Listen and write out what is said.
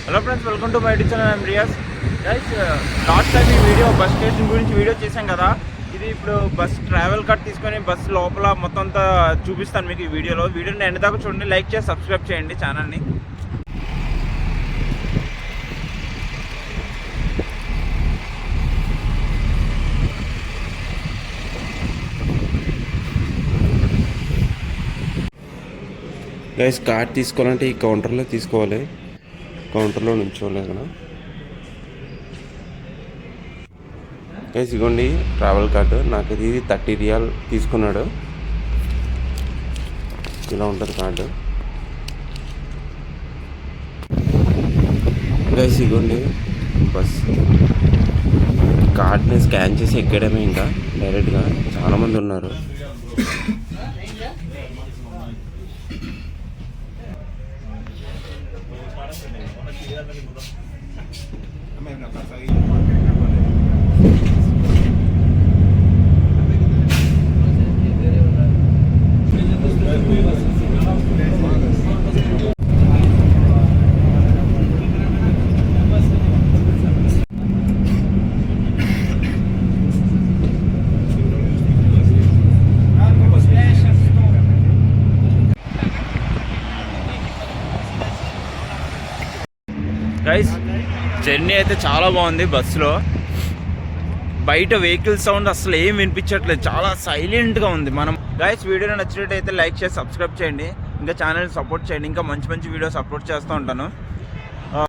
Hello friends, welcome to my YouTube channel. I'm Riyaz. Guys, last time ఈ video bus station గురించి video చేశాం కదా. ఇది ఇప్పుడు బస్ ట్రావెల్ కార్డ్ తీసుకొని బస్ లోపల మొత్తం అంతా చూపిస్తాను మీకు ఈ వీడియోని ఎండ్ దాకా చూడండి, లైక్ చేసి సబ్స్క్రైబ్ చేయండి ఛానల్ని. గైస్, కార్డ్ తీసుకోవాలంటే ఈ కౌంటర్లో తీసుకోవాలి. కౌంటర్లో నుంచోవాలి కదా గైస్. ఇగోండి ట్రావెల్ కార్డు. నాకు ఇది 30 రియాల్ తీసుకున్నాడు. ఇలా ఉంటుంది కార్డు. గైస్, ఇగోండి బస్ కార్డ్ని స్కాన్ చేసి ఎక్కడమే ఇంకా డైరెక్ట్గా. చాలామంది ఉన్నారు. గైస్, జర్నీ అయితే చాలా బాగుంది. బస్సులో బయట వెహికల్ సౌండ్ అసలు ఏం వినిపించట్లేదు, చాలా సైలెంట్గా ఉంది. మనం గైస్, వీడియో నచ్చినట్టయితే లైక్ చేసి సబ్స్క్రైబ్ చేయండి, ఇంకా ఛానల్ని సపోర్ట్ చేయండి. ఇంకా మంచి మంచి వీడియోస్ అప్లోడ్ చేస్తూ ఉంటాను.